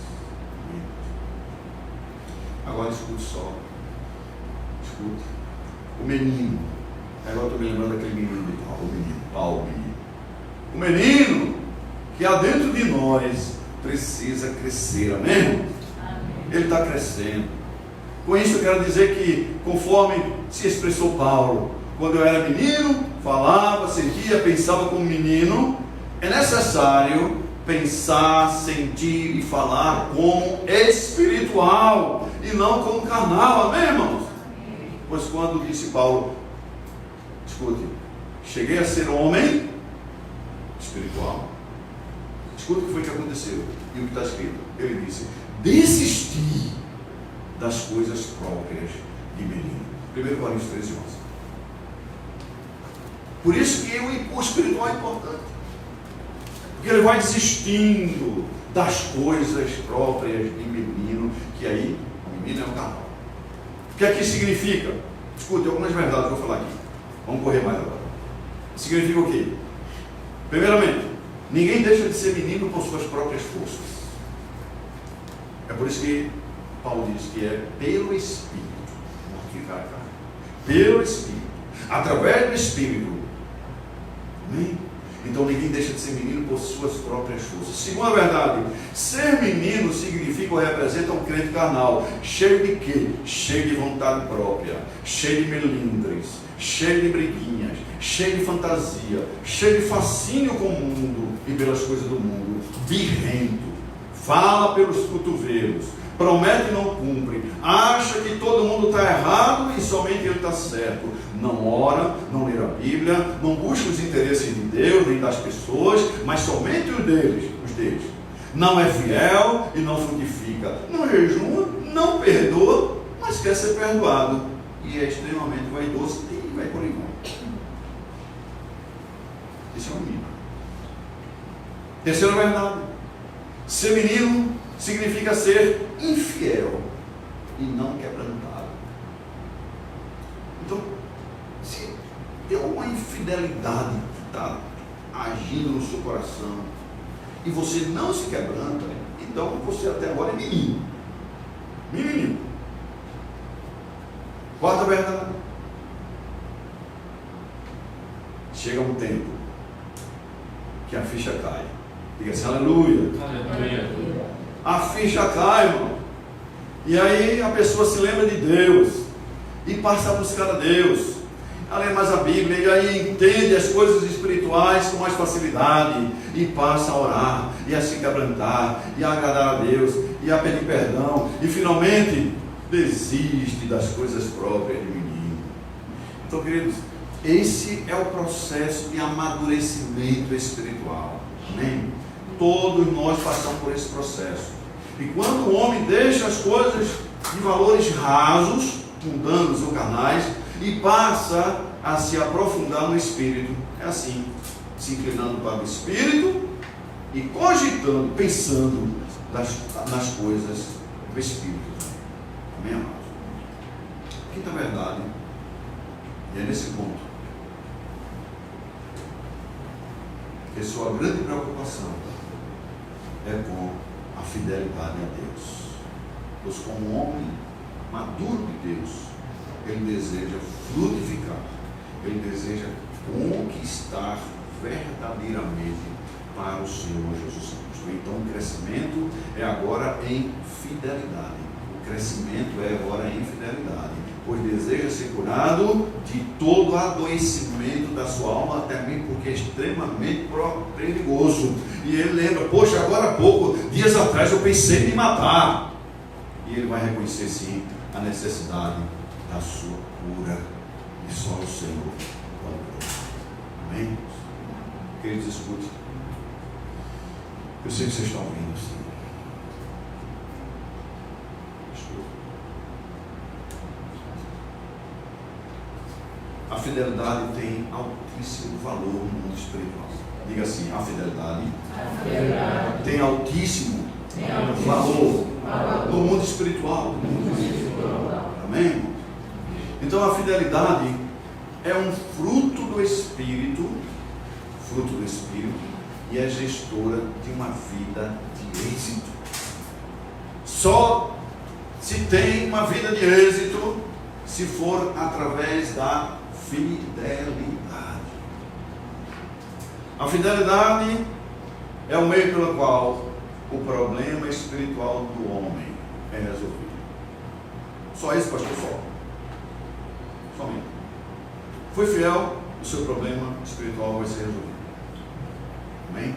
Amém? Agora escute só. Escute. O menino. Agora estou me lembrando daquele menino de Paulo. O menino que há dentro de nós precisa crescer. Amém? Amém. Ele está crescendo. Com isso eu quero dizer que, conforme se expressou Paulo, quando eu era menino, falava, sentia, pensava como menino, é necessário pensar, sentir e falar como espiritual e não como carnal. Amém, irmãos? Pois quando disse Paulo, escute, cheguei a ser homem espiritual. Escute o que foi que aconteceu e o que está escrito. Ele disse, desisti das coisas próprias de menino. 1 Coríntios 13, 11. Por isso que o espiritual é importante. Porque ele vai desistindo das coisas próprias de menino, que aí o menino é um carnal. O que aqui significa? Escute, algumas verdades que eu vou falar aqui. Vamos correr mais agora. Significa o quê? Primeiramente, ninguém deixa de ser menino por suas próprias forças. É por isso que Paulo diz que é pelo Espírito mortificar a carne. Pelo Espírito. Através do Espírito. Amém? Então ninguém deixa de ser menino por suas próprias forças. Segunda verdade, ser menino significa ou representa um crente carnal. Cheio de quê? Cheio de vontade própria, cheio de melindres, cheio de briguinhas, cheio de fantasia, cheio de fascínio com o mundo e pelas coisas do mundo, birrento, fala pelos cotovelos, promete e não cumpre, acha que todo mundo está errado e somente ele está certo, não ora, não lê a Bíblia, não busca os interesses de Deus nem das pessoas, mas somente os deles, não é fiel e não frutifica, não jejua, não perdoa, mas quer ser perdoado e é extremamente vaidoso e vai por aí. Esse é o menino. Terceira verdade, ser menino significa ser infiel e não quebrantado. Então, se tem uma infidelidade que está agindo no seu coração, e você não se quebranta, então você até agora é menino. Menino. Quarta verdade. Chega um tempo que a ficha cai. Diga assim, aleluia. Aleluia. A ficha cai, irmão. E aí a pessoa se lembra de Deus e passa a buscar a Deus, a ler mais a Bíblia, e aí entende as coisas espirituais com mais facilidade, e passa a orar, e a se quebrantar, e a agradar a Deus, e a pedir perdão, e finalmente desiste das coisas próprias de menino. Então, queridos, esse é o processo de amadurecimento espiritual. Amém? Todos nós passamos por esse processo. E quando o homem deixa as coisas de valores rasos, mundanos ou carnais, e passa a se aprofundar no Espírito, é assim, se inclinando para o Espírito e cogitando, pensando nas coisas do Espírito. Amém, amados? Quinta verdade, e é nesse ponto que sua grande preocupação é com a fidelidade a Deus. Pois como homem maduro de Deus, ele deseja frutificar, ele deseja conquistar verdadeiramente para o Senhor Jesus Cristo. Então o crescimento é agora em fidelidade. O crescimento é agora em fidelidade, pois deseja ser curado de todo adoecimento da sua alma, até mesmo porque é extremamente perigoso. E ele lembra, poxa, agora há pouco, dias atrás eu pensei em me matar. E ele vai reconhecer sim a necessidade da sua cura, e só o Senhor pode curar. Amém? Queridos, escute. Eu sei que vocês estão ouvindo assim. A fidelidade tem altíssimo valor no mundo espiritual. Diga assim, a fidelidade tem altíssimo valor no mundo espiritual. Amém? Então a fidelidade é um fruto do Espírito, e é gestora de uma vida de êxito. Só se tem uma vida de êxito se for através da fidelidade. A fidelidade é o meio pelo qual o problema espiritual do homem é resolvido. Só isso, pastor? Somente. Foi fiel, o seu problema espiritual vai ser resolvido. Amém?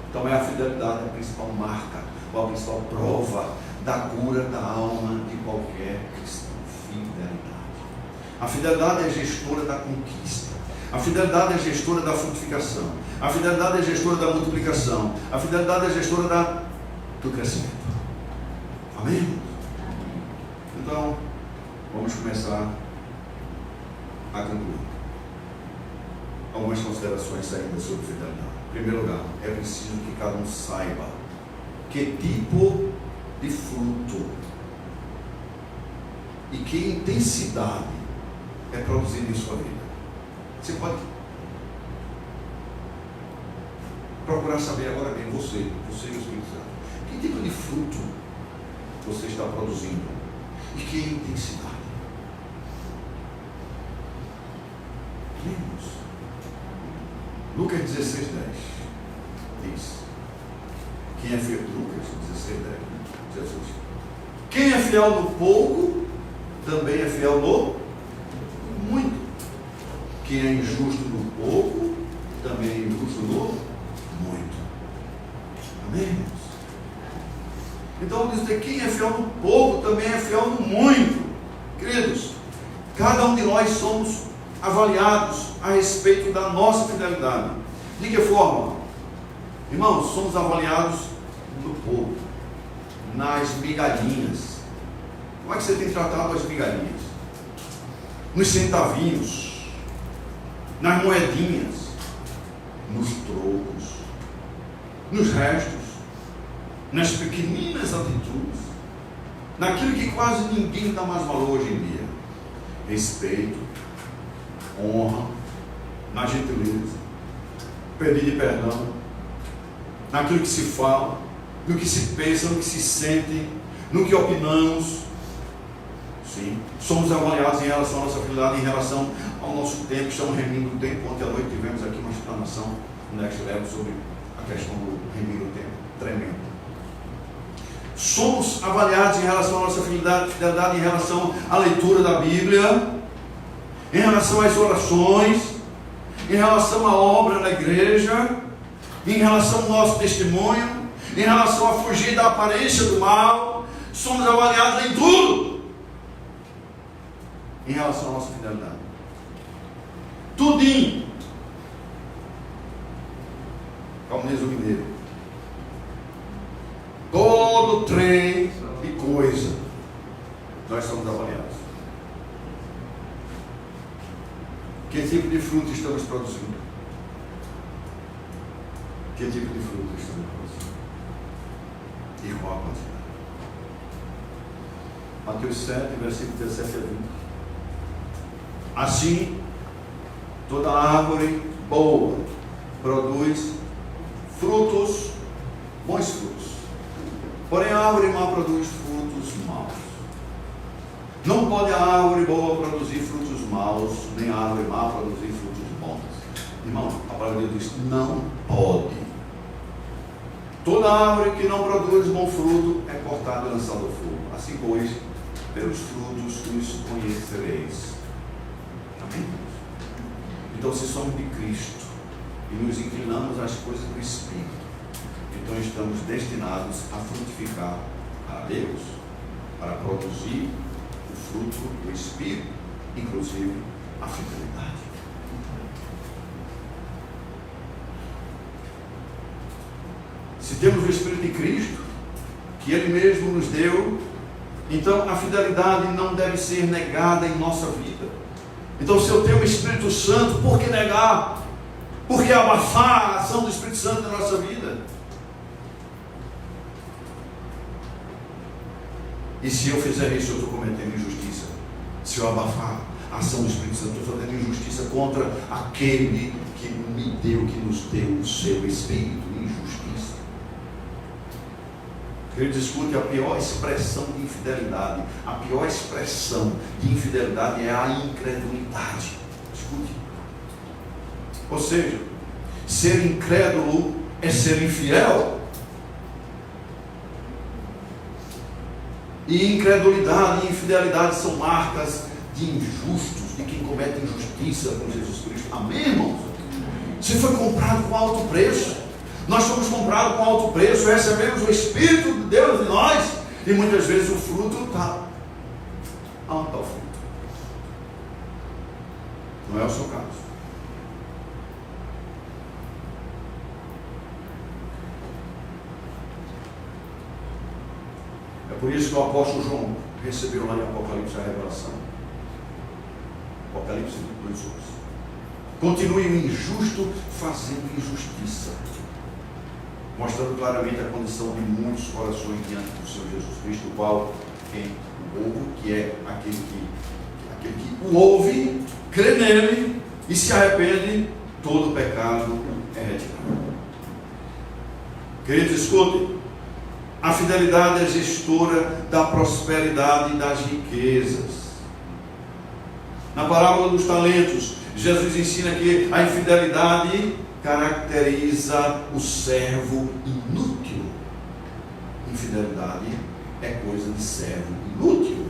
Então é a fidelidade a principal marca, ou a principal prova da cura da alma de qualquer cristão. Fidelidade. A fidelidade é gestora da conquista. A fidelidade é gestora da frutificação. A fidelidade é gestora da multiplicação. A fidelidade é gestora do crescimento. Amém? Então, vamos começar a concluir. Algumas considerações ainda sobre fidelidade. Em primeiro lugar, é preciso que cada um saiba que tipo de fruto e que intensidade é produzida em sua vida. Você pode procurar saber agora bem, você e o Espírito Santo, que tipo de fruto você está produzindo e que intensidade. Lemos Lucas 16:10 diz: quem é fiel? Lucas 16:10, Jesus. Quem é fiel no pouco, também é fiel no muito. Quem é injusto no pouco, também é injusto no muito. Amém? Então diz que quem é fiel no pouco, também é fiel no muito. Queridos, cada um de nós somos avaliados a respeito da nossa fidelidade. De que forma? Irmãos, somos avaliados no pouco, nas migalhinhas. Como é que você tem tratado as migalhinhas? Nos centavinhos, nas moedinhas, nos trocos, nos restos, nas pequeninas atitudes, naquilo que quase ninguém dá mais valor hoje em dia. Respeito, honra, na gentileza, pedir perdão, naquilo que se fala, no que se pensa, no que se sente, no que opinamos. Sim, somos avaliados em relação à nossa fidelidade, em relação ao nosso tempo. Estamos remindo o tempo. Ontem à noite tivemos aqui uma explanação no Next Level sobre a questão do remir o tempo. Tremendo. Somos avaliados em relação à nossa fidelidade em relação à leitura da Bíblia, em relação às orações, em relação à obra da igreja, em relação ao nosso testemunho, em relação a fugir da aparência do mal. Somos avaliados em tudo em relação à nossa fidelidade. Tudinho. Como diz o mineiro. Todo trem e coisa. Nós somos avaliados. Que tipo de fruto estamos produzindo? Que tipo de fruto estamos produzindo? E qual a quantidade? Mateus 7, versículo 17 a 20. Assim, toda árvore boa produz frutos, bons frutos. Porém, a árvore má produz frutos maus. Não pode a árvore boa produzir frutos maus, nem a árvore má produzir frutos bons. Irmão, a palavra de Deus diz: não pode. Toda árvore que não produz bom fruto é cortada e lançada ao fogo. Assim, pois, pelos frutos os conhecereis. Amém? Então, se somos de Cristo e nos inclinamos às coisas do Espírito, então estamos destinados a frutificar a Deus, para produzir o fruto do Espírito, inclusive a fidelidade. Se temos o Espírito de Cristo, que Ele mesmo nos deu, então a fidelidade não deve ser negada em nossa vida. Então, se eu tenho o Espírito Santo, por que negar? Por que abafar a ação do Espírito Santo na nossa vida? E se eu fizer isso, eu estou cometendo injustiça. Se eu abafar a ação do Espírito Santo, eu estou fazendo injustiça contra aquele que me deu, que nos deu o seu Espírito. Injustiça. Queridos, escute, a pior expressão de infidelidade, a pior expressão de infidelidade é a incredulidade. Escute. Ou seja, ser incrédulo é ser infiel. E incredulidade e infidelidade são marcas de injustos, de quem comete injustiça com Jesus Cristo. Amém, irmãos? Você foi comprado com alto preço. Nós fomos comprados com alto preço, recebemos o Espírito de Deus em nós, e muitas vezes o fruto está. Onde está o fruto? Não é o seu caso. É por isso que o apóstolo João recebeu lá em Apocalipse a revelação. Apocalipse 2:11. Continue o injusto fazendo injustiça, mostrando claramente a condição de muitos corações diante do Senhor Jesus Cristo, o qual quem o ouve, que é aquele que o ouve, crê nele e se arrepende, todo pecado é retirado. Queridos, escutem. A fidelidade é gestora da prosperidade e das riquezas. Na parábola dos talentos, Jesus ensina que a infidelidade caracteriza o servo inútil. Infidelidade é coisa de servo inútil.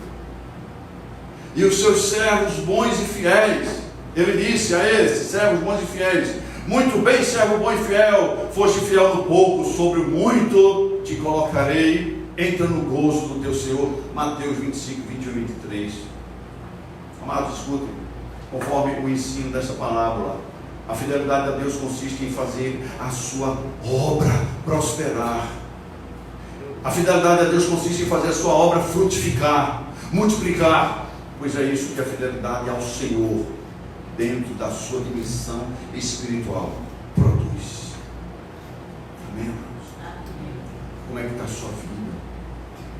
E os seus servos bons e fiéis, ele disse a esses servos bons e fiéis: muito bem, servo bom e fiel, foste fiel no pouco, sobre o muito te colocarei, entra no gozo do teu Senhor. Mateus 25, 21 e 23. Amados, escutem, conforme o ensino dessa palavra, a fidelidade a Deus consiste em fazer a sua obra prosperar. A fidelidade a Deus consiste em fazer a sua obra frutificar, multiplicar, pois é isso que a fidelidade ao Senhor, dentro da sua dimensão espiritual, produz. Amém? Como é que está a sua vida?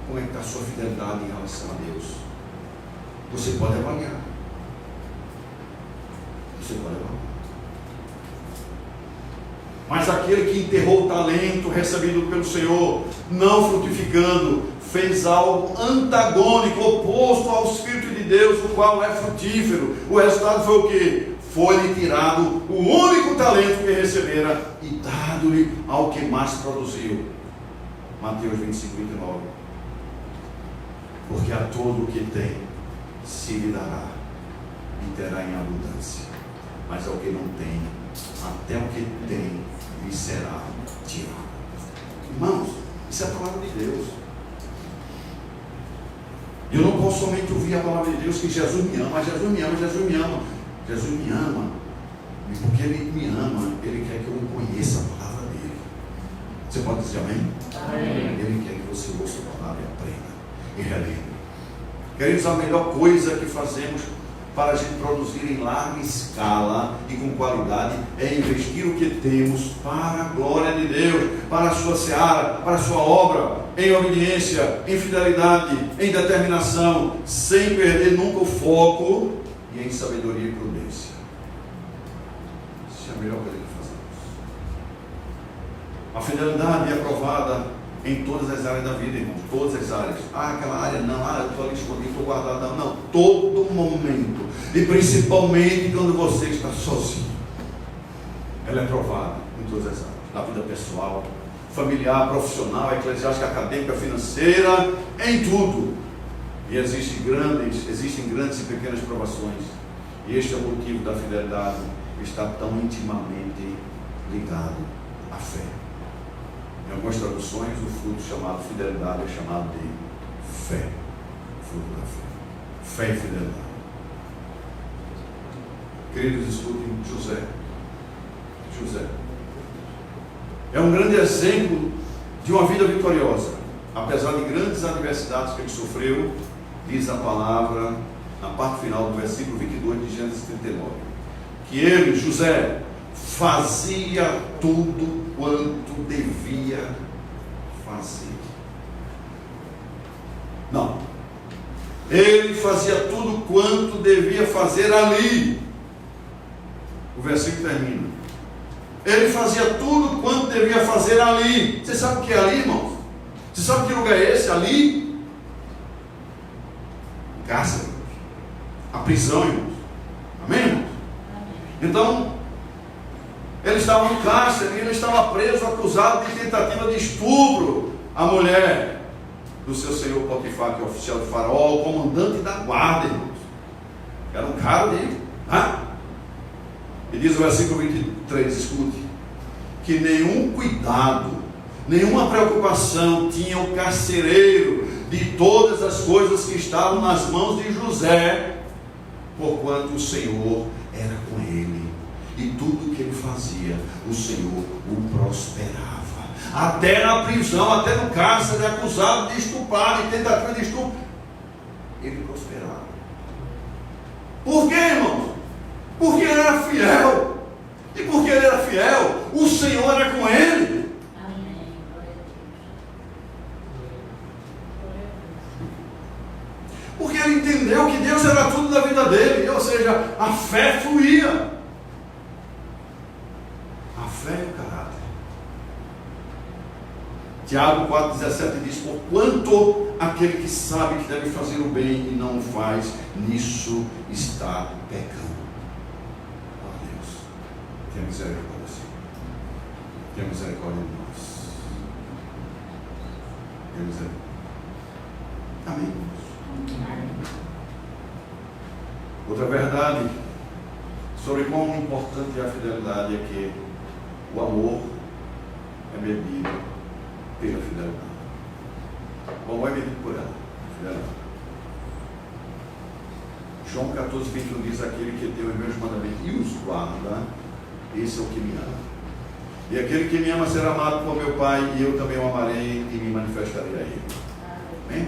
Como é que está a sua fidelidade em relação a Deus? Você pode avaliar. Você pode avaliar. Mas aquele que enterrou o talento recebido pelo Senhor, não frutificando, fez algo antagônico, oposto ao Espírito de Deus, o qual é frutífero. O resultado foi o quê? Foi-lhe tirado o único talento que recebera e dado-lhe ao que mais produziu. Mateus 25, 29. Porque a todo o que tem, se lhe dará, e terá em abundância. Mas ao que não tem, até o que tem, lhe será tirado. Irmãos, isso é a palavra de Deus. Eu não posso somente ouvir a palavra de Deus que Jesus me ama, Jesus me ama, Jesus me ama. Jesus me ama, e porque Ele me ama, Ele quer que eu conheça a palavra dEle. Você pode dizer amém? Amém. Ele quer que você ouça a palavra e aprenda e relembre. Queridos, a melhor coisa que fazemos para a gente produzir em larga escala e com qualidade é investir o que temos para a glória de Deus, para a sua seara, para a sua obra, em obediência, em fidelidade, em determinação, sem perder nunca o foco e em sabedoria e prudência. Isso é a melhor coisa que fazemos. A fidelidade é aprovada em todas as áreas da vida, irmãos, todas as áreas. Aquela área não, eu estou ali escondido, estou guardado, não, todo momento, e principalmente quando você está sozinho, ela é aprovada em todas as áreas, na vida pessoal, familiar, profissional, eclesiástica, acadêmica, financeira, em tudo. E existem grandes e pequenas provações, e este é o motivo da fidelidade estar tão intimamente ligado à fé. Em algumas traduções, o fruto chamado fidelidade é chamado de fé. O fruto da fé. Fé e fidelidade. Queridos, escutem José. José é um grande exemplo de uma vida vitoriosa. Apesar de grandes adversidades que ele sofreu, diz a palavra, na parte final do versículo 22 de Gênesis 39, que ele, José, fazia tudo quanto devia fazer. Não. Ele fazia tudo quanto devia fazer ali. O versículo termina. Ele fazia tudo quanto devia fazer ali. Você sabe o que é ali, irmãos? Você sabe que lugar é esse? Ali? O cárcere. A prisão, irmãos. Amém, irmãos? Então, ele estava no cárcere e ele estava preso, acusado de tentativa de estupro. A mulher do seu senhor Potifar, que é oficial de Faraó, o comandante da guarda, irmãos. Era um cara dele. E diz o versículo 23, escute, que nenhum cuidado, nenhuma preocupação tinha o carcereiro de todas as coisas que estavam nas mãos de José, porquanto o Senhor era com ele. E tudo que ele fazia, o Senhor o prosperava. Até na prisão, até no cárcere, acusado de estuprar, de tentativa de estupro, ele prosperava. Por quê, irmãos? Porque ele era fiel. E porque ele era fiel, o Senhor era com ele. Amém. Porque ele entendeu que Deus era tudo da vida dele. Ou seja, a fé fluía. A fé e o caráter. Tiago 4,17 diz: porquanto aquele que sabe que deve fazer o bem e não o faz, nisso está pecando. Ó Deus, tenha misericórdia, Senhor. Tenha misericórdia de nós. Tenha misericórdia. Amém. Outra verdade sobre quão importante é a fidelidade é que o amor é medido pela fidelidade. O amor é medido por ela, fidelidade. João 14, 21 diz: aquele que tem os meus mandamentos e os guarda, esse é o que me ama. E aquele que me ama será amado por meu Pai, e eu também o amarei e me manifestarei a ele. Amém?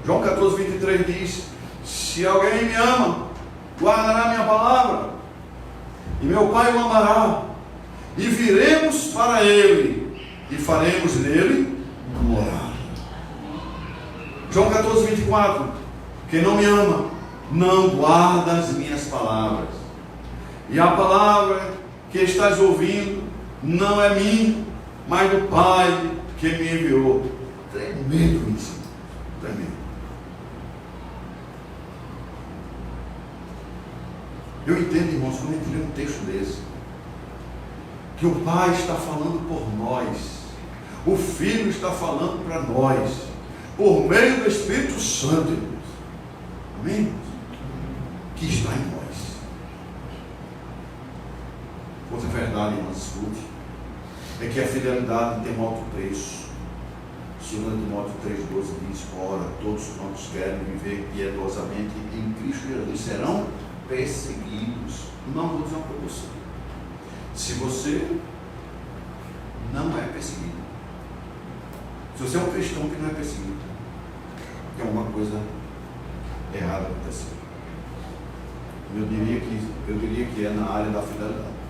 João 14, 23 diz: se alguém me ama, guardará minha palavra, e meu Pai o amará, e viremos para ele, e faremos nele morar. João 14, 24: quem não me ama, não guarda as minhas palavras, e a palavra que estás ouvindo não é mim, mas do Pai que me enviou. Tremendo isso, tremendo. Eu entendo, irmãos, quando a gente lê um texto desse, que o Pai está falando por nós, o Filho está falando para nós, por meio do Espírito Santo, irmãos. Amém, irmãos? Que está em nós. Outra verdade, irmãos, escute, é que a fidelidade tem um alto preço. 2 Timóteo 3,12 diz: ora, todos quantos querem viver piedosamente em Cristo Jesus serão perseguidos. Não vou dizer uma coisa para você. Se você não é perseguido, se você é um cristão que não é perseguido, tem alguma coisa errada acontecendo. Eu diria que é na área da fidelidade.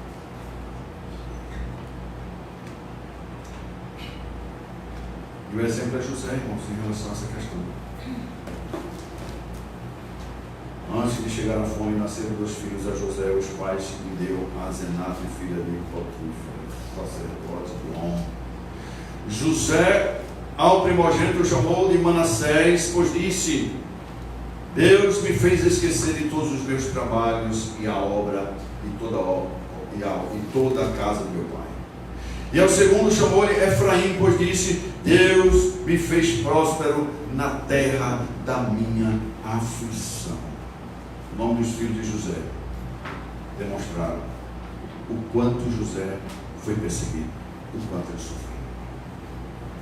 E o exemplo é José, irmãos, em relação a essa questão. Antes de chegar à fome, nasceram 2 filhos a José, os pais que deu a Zenato, filha de Potifar, sacerdote de On. José, ao primogênito, chamou de Manassés, pois disse: Deus me fez esquecer de todos os meus trabalhos e a obra e toda a casa do meu pai. E ao segundo chamou-lhe Efraim, pois disse: Deus me fez próspero na terra da minha aflição. O nome dos filhos de José demonstraram o quanto José foi perseguido, o quanto ele sofreu.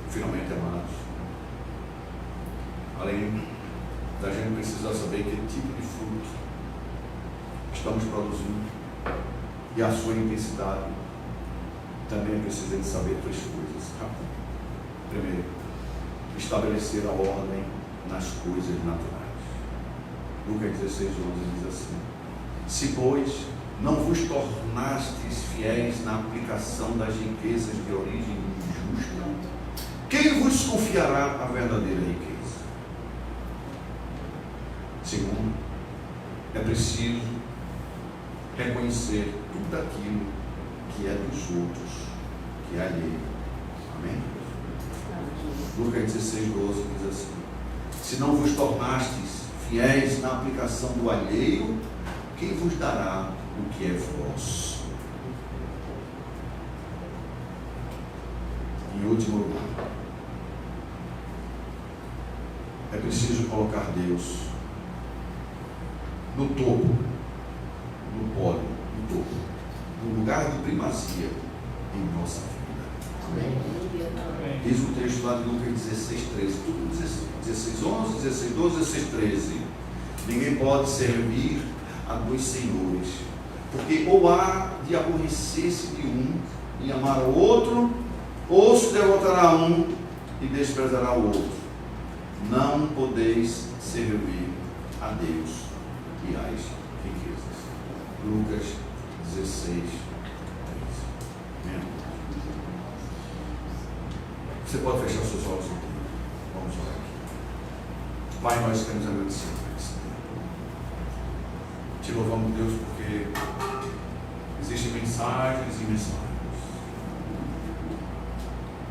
Finalmente, amados, além da gente precisar saber que tipo de fruto estamos produzindo e a sua intensidade, também precisamos saber 3 coisas. Primeiro, estabelecer a ordem nas coisas naturais. Lucas 16:11 diz assim: se, pois, não vos tornastes fiéis na aplicação das riquezas de origem injusta, quem vos confiará a verdadeira riqueza? Segundo, é preciso reconhecer tudo aquilo que é dos outros, que é alheio. Amém? Lucas 16:12 diz assim: se não vos tornastes fiéis na aplicação do alheio, quem vos dará o que é vosso? Em último lugar, é preciso colocar Deus no topo, no pódio, no topo, no lugar de primazia em nossa vida. Amém? Diz o texto lá de Lucas 16:13, tudo 16:11, 16:12, 16:13. Ninguém pode servir a 2 senhores, porque ou há de aborrecer-se de um e amar o outro, ou se devotará a um e desprezará o outro. Não podeis servir a Deus e às riquezas. Lucas 16:13. Você pode fechar seus olhos aqui. Vamos orar aqui. Pai, nós queremos agradecer por esse tempo. Te louvamos, Deus, porque existem mensagens e mensagens.